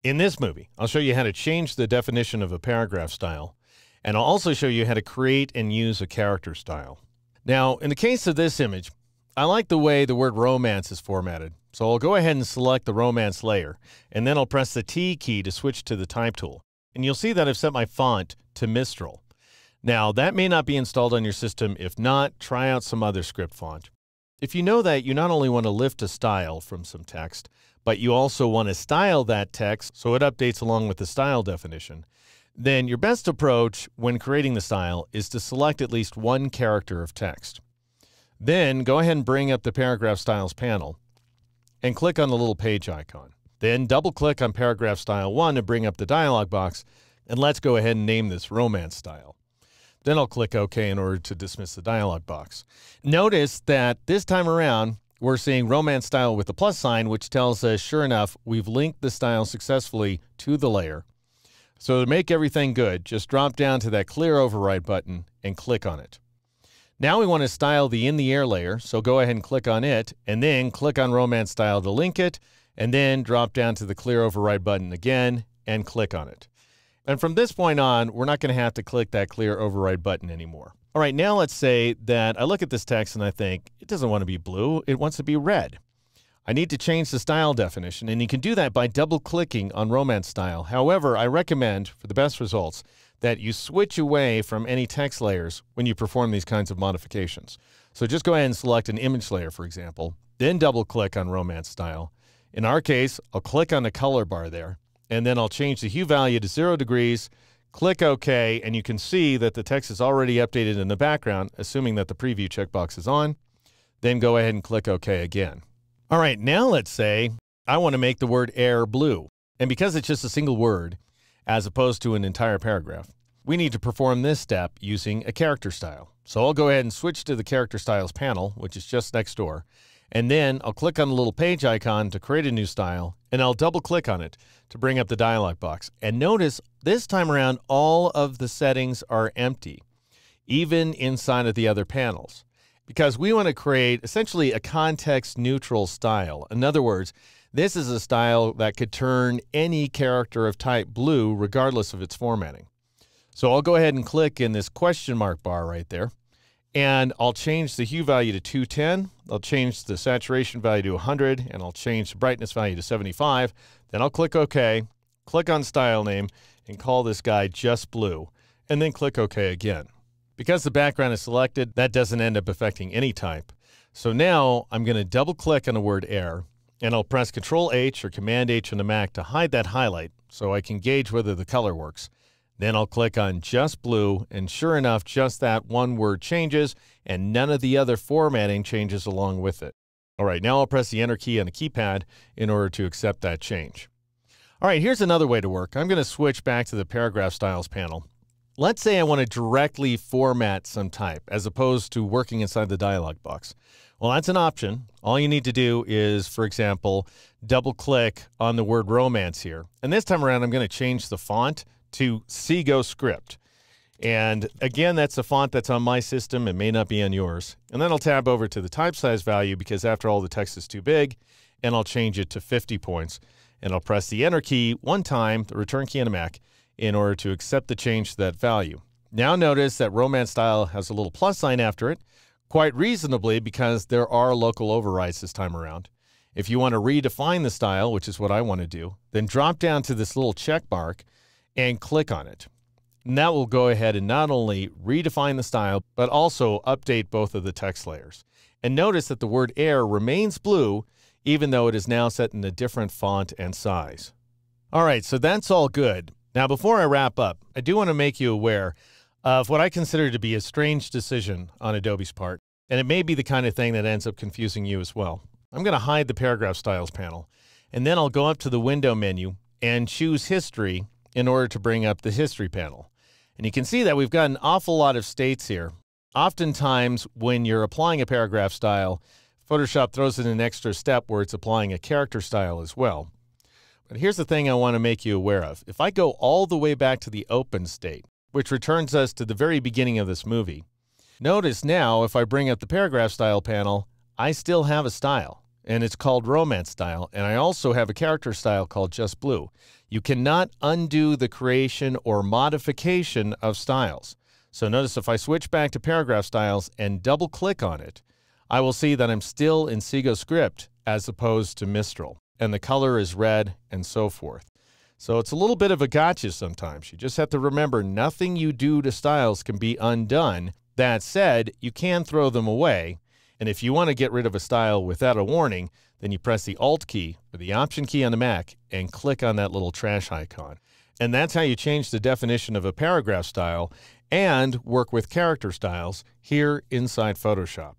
In this movie, I'll show you how to change the definition of a paragraph style, and I'll also show you how to create and use a character style. Now, in the case of this image, I like the way the word romance is formatted, so I'll go ahead and select the romance layer, and then I'll press the T key to switch to the type tool. And you'll see that I've set my font to Mistral. Now, that may not be installed on your system. If not, try out some other script font. If you know that you not only want to lift a style from some text, but you also want to style that text so it updates along with the style definition, then your best approach when creating the style is to select at least one character of text. Then go ahead and bring up the Paragraph Styles panel and click on the little page icon. Then double-click on Paragraph Style 1 to bring up the dialog box, and let's go ahead and name this Romance Style. Then I'll click OK in order to dismiss the dialog box. Notice that this time around, we're seeing Romance Style with the plus sign, which tells us, sure enough, we've linked the style successfully to the layer. So to make everything good, just drop down to that clear override button and click on it. Now we want to style the in the air layer, so go ahead and click on it, and then click on Romance Style to link it, and then drop down to the clear override button again and click on it. And from this point on, we're not going to have to click that clear override button anymore. All right, now let's say that I look at this text and I think, it doesn't want to be blue, it wants to be red. I need to change the style definition, and you can do that by double-clicking on Romance Style. However, I recommend, for the best results, that you switch away from any text layers when you perform these kinds of modifications. So just go ahead and select an image layer, for example, then double-click on Romance Style. In our case, I'll click on the color bar there, and then I'll change the hue value to 0 degrees, click OK, and you can see that the text is already updated in the background, assuming that the preview checkbox is on. Then go ahead and click OK again. All right, now let's say I want to make the word air blue. And because it's just a single word, as opposed to an entire paragraph, we need to perform this step using a character style. So I'll go ahead and switch to the Character Styles panel, which is just next door. And then I'll click on the little page icon to create a new style, and I'll double-click on it to bring up the dialog box. And notice this time around, all of the settings are empty, even inside of the other panels, because we want to create essentially a context-neutral style. In other words, this is a style that could turn any character of type blue regardless of its formatting. So I'll go ahead and click in this question mark bar right there, and I'll change the hue value to 210. I'll change the saturation value to 100, and I'll change the brightness value to 75. Then I'll click OK, click on Style Name, and call this guy Just Blue, and then click OK again. Because the background is selected, that doesn't end up affecting any type. So now I'm going to double-click on the word Air, and I'll press Control-H or Command-H on the Mac to hide that highlight so I can gauge whether the color works. Then I'll click on Just Blue, and sure enough, just that one word changes, and none of the other formatting changes along with it. All right, now I'll press the Enter key on the keypad in order to accept that change. All right, here's another way to work. I'm going to switch back to the Paragraph Styles panel. Let's say I want to directly format some type as opposed to working inside the dialog box. Well, that's an option. All you need to do is, for example, double-click on the word romance here. And this time around, I'm going to change the font to Seago Script. And again, that's a font that's on my system. It may not be on yours. And then I'll tab over to the type size value because after all, the text is too big, and I'll change it to 50 points. And I'll press the Enter key one time, the Return key on the Mac, in order to accept the change to that value. Now notice that Romance Style has a little plus sign after it, quite reasonably because there are local overrides this time around. If you want to redefine the style, which is what I want to do, then drop down to this little check mark and click on it. And that will go ahead and not only redefine the style, but also update both of the text layers. And notice that the word air remains blue, even though it is now set in a different font and size. All right, so that's all good. Now, before I wrap up, I do want to make you aware of what I consider to be a strange decision on Adobe's part, and it may be the kind of thing that ends up confusing you as well. I'm going to hide the Paragraph Styles panel, and then I'll go up to the Window menu and choose History in order to bring up the History panel. And you can see that we've got an awful lot of states here. Oftentimes, when you're applying a paragraph style, Photoshop throws in an extra step where it's applying a character style as well. But here's the thing I want to make you aware of. If I go all the way back to the open state, which returns us to the very beginning of this movie, notice now if I bring up the paragraph style panel, I still have a style, and it's called Romance Style, and I also have a character style called Just Blue. You cannot undo the creation or modification of styles. So notice if I switch back to paragraph styles and double click on it, I will see that I'm still in Segoe Script as opposed to Mistral, and the color is red and so forth. So it's a little bit of a gotcha sometimes. You just have to remember nothing you do to styles can be undone. That said, you can throw them away. And if you want to get rid of a style without a warning, then you press the Alt key or the Option key on the Mac and click on that little trash icon. And that's how you change the definition of a paragraph style and work with character styles here inside Photoshop.